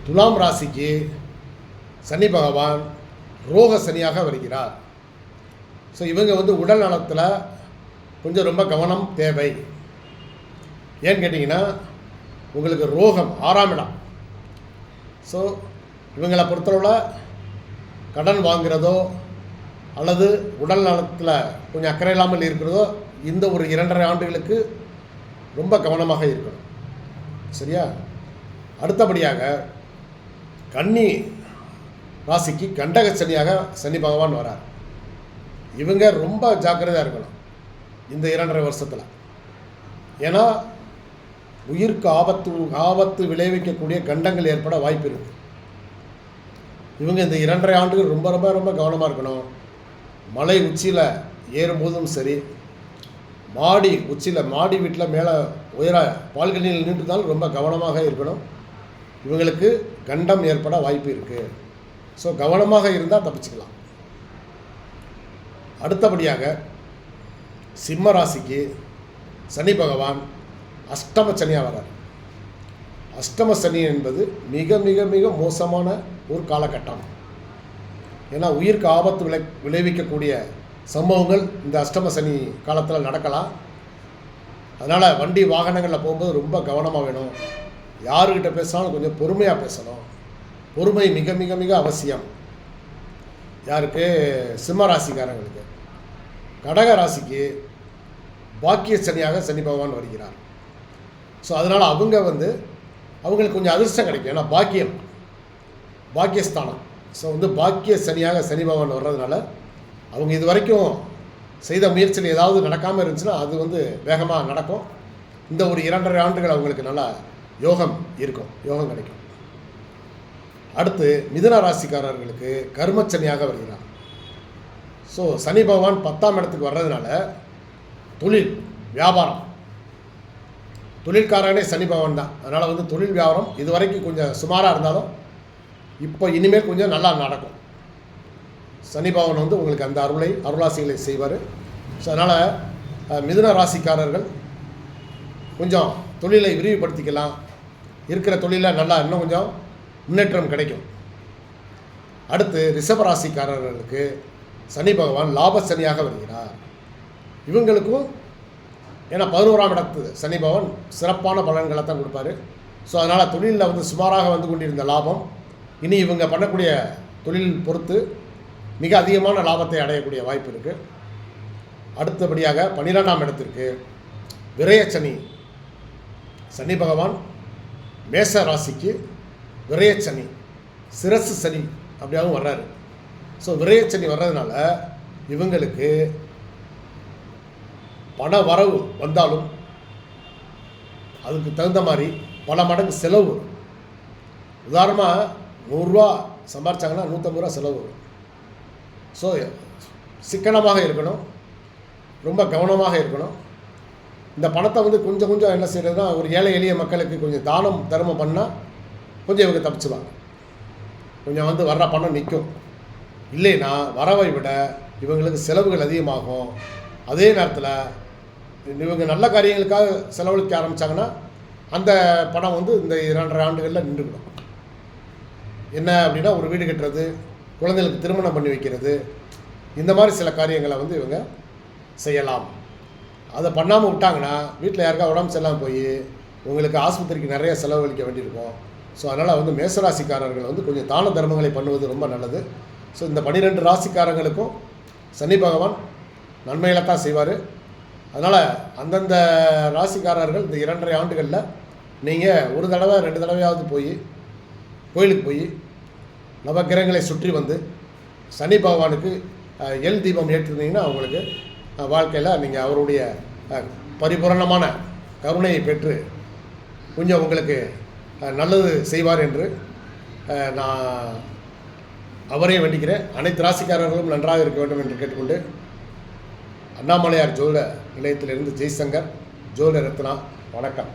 துலாம் ராசிக்கு சனி பகவான் ரோக சனியாக வருகிறார். ஸோ இவங்க உடல் நலத்தில் கொஞ்சம் ரொம்ப கவனம் தேவை. ஏன்னு கேட்டிங்கன்னா உங்களுக்கு ரோகம் 6ஆம் இடம். ஸோ இவங்களை பொறுத்தளவில் கடன் வாங்குறதோ அல்லது உடல் நலத்தில் கொஞ்சம் அக்கறை இல்லாமல் இருக்கிறதோ இந்த ஒரு 2.5 ஆண்டுகளுக்கு ரொம்ப கவனமாக இருக்கணும். சரியா? அடுத்தபடியாக கன்னி ராசிக்கு கண்டக சனியாக சனி பகவான் வரார். இவங்க ரொம்ப ஜாக்கிரதையாக இருக்கணும் இந்த 2.5 வருஷத்தில். ஏன்னா உயிருக்கு ஆபத்து விளைவிக்கக்கூடிய கண்டங்கள் ஏற்பட வாய்ப்பு இருக்குது. இவங்க இந்த 2.5 ஆண்டுகள் ரொம்ப ரொம்ப ரொம்ப கவனமாக இருக்கணும். மலை உச்சியில் ஏறும்போதும் சரி, மாடி உச்சியில் மாடி வீட்டில் மேலே உயர பால்கனியில் நின்றுதாலும் ரொம்ப கவனமாக இருக்கணும். இவங்களுக்கு கண்டம் ஏற்பட வாய்ப்பு இருக்குது. ஸோ கவனமாக இருந்தால் தப்பிச்சுக்கலாம். அடுத்தபடியாக சிம்ம ராசிக்கு சனி பகவான் அஷ்டம சனியாக வரார். அஷ்டம சனி என்பது மிக மிக மிக மோசமான ஒரு காலகட்டம். ஏன்னா உயிருக்கு ஆபத்து விளைவிக்கக்கூடிய சம்பவங்கள் இந்த அஷ்டம சனி காலத்தில் நடக்கலாம். அதனால் வண்டி வாகனங்களில் போகும்போது ரொம்ப கவனமாக வேணும். யாருக்கிட்ட பேசினாலும் கொஞ்சம் பொறுமையாக பேசணும். பொறுமை மிக மிக மிக அவசியம். யாருக்கு? சிம்ம ராசிக்காரங்களுக்கு. கடக ராசிக்கு பாக்கிய சனியாக சனி பகவான் வருகிறார். ஸோ அதனால் அவங்களுக்கு கொஞ்சம் அதிர்ஷ்டம் கிடைக்கும். ஏன்னா பாக்கியஸ்தானம். ஸோ பாக்கிய சனியாக சனி பகவான் வர்றதுனால அவங்க இது வரைக்கும் செய்த முயற்சியில் ஏதாவது நடக்காமல் இருந்துச்சுன்னா அது வேகமாக நடக்கும். இந்த ஒரு 2.5 ஆண்டுகள் அவங்களுக்கு நல்லா யோகம் இருக்கும், யோகம் கிடைக்கும். அடுத்து மிதுன ராசிக்காரர்களுக்கு கர்மச்சனியாக வருகிறார். ஸோ சனி பகவான் 10ஆம் இடத்துக்கு வர்றதுனால தொழில் வியாபாரம், தொழில்காரனே சனி பகவான் தான். அதனால் தொழில் வியாபாரம் இது வரைக்கும் கொஞ்சம் சுமாராக இருந்தாலும் இப்போ இனிமேல் கொஞ்சம் நல்லா நடக்கும். சனி பகவான் உங்களுக்கு அந்த அருளாசிகளை செய்வார். ஸோ அதனால் மிதுன ராசிக்காரர்கள் கொஞ்சம் தொழிலை விரிவுபடுத்திக்கலாம். இருக்கிற தொழிலில் நல்லா இன்னும் கொஞ்சம் முன்னேற்றம் கிடைக்கும். அடுத்து ரிஷப ராசிக்காரர்களுக்கு சனி பகவான் லாப சனியாக வருகிறார். இவங்களுக்கும் ஏன்னா 11ஆம் இடத்து சனி பகவான் சிறப்பான பலன்களை தான் கொடுப்பாரு. ஸோ அதனால் தொழிலில் சுமாராக கொண்டிருந்த லாபம் இனி இவங்க பண்ணக்கூடிய தொழில் பொறுத்து மிக அதிகமான லாபத்தை அடையக்கூடிய வாய்ப்பு இருக்குது. அடுத்தபடியாக 12ஆம் இடத்திற்கு விரயச்சனி சனி பகவான் மேச ராசிக்கு விரயச்சனி, சிரசு சனி அப்படியாகவும் வர்றாரு. ஸோ விரயச்சனி வர்றதுனால இவங்களுக்கு பண வரவு வந்தாலும் அதுக்கு தகுந்த மாதிரி பல மடங்கு செலவு. உதாரணமாக 100 ரூபா சம்பாரிச்சாங்கன்னா 150 ரூபா செலவு வரும். ஸோ சிக்கனமாக இருக்கணும், ரொம்ப கவனமாக இருக்கணும். இந்த பணத்தை கொஞ்சம் கொஞ்சம் என்ன செய்கிறதுனா ஒரு ஏழை எளிய மக்களுக்கு கொஞ்சம் தானம் தர்மம் பண்ணால் கொஞ்சம் இவங்க தப்பிச்சுவாங்க. கொஞ்சம் வர்ற பணம் நிற்கும். இல்லைன்னா வரவை விட இவங்களுக்கு செலவுகள் அதிகமாகும். அதே நேரத்தில் இவங்க நல்ல காரியங்களுக்காக செலவழிக்க ஆரம்பித்தாங்கன்னா அந்த பணம் இந்த 2.5 ஆண்டுகளில் நின்றுவிடும். என்ன அப்படின்னா ஒரு வீடு கட்டுறது, குழந்தைகளுக்கு திருமணம் பண்ணி வைக்கிறது, இந்த மாதிரி சில காரியங்களை இவங்க செய்யலாம். அதை பண்ணாமல் விட்டாங்கன்னா வீட்டில் யாருக்கா உடம்பு சரியில்லாமல் போய் உங்களுக்கு ஆஸ்பத்திரிக்கு நிறைய செலவழிக்க வேண்டியிருக்கும். ஸோ அதனால் மேசராசிக்காரர்கள் கொஞ்சம் தான தர்மங்களை பண்ணுவது ரொம்ப நல்லது. ஸோ இந்த 12 ராசிக்காரங்களுக்கும் சனி பகவான் நன்மைகளை தான் செய்வார். அதனால் அந்தந்த ராசிக்காரர்கள் இந்த 2.5 ஆண்டுகளில் நீங்கள் ஒரு தடவை 2 தடவையாவது போய் கோயிலுக்கு போய் நவக்கிரகங்களை சுற்றி சனி பகவானுக்கு எல் தீபம் ஏற்றிருந்தீங்கன்னா அவங்களுக்கு வாழ்க்கையில் நீங்கள் அவருடைய பரிபூரணமான கருணையை பெற்று கொஞ்சம் உங்களுக்கு நல்லது செய்வார் என்று நான் அவரே வேண்டிக்கிறேன். அனைத்து ராசிக்காரர்களும் நன்றாக இருக்க வேண்டும் என்று கேட்டுக்கொண்டு அண்ணாமலையார் ஜோதிட நிலையத்திலிருந்து ஜெய்சங்கர், ஜோதிட ரத்னா. வணக்கம்.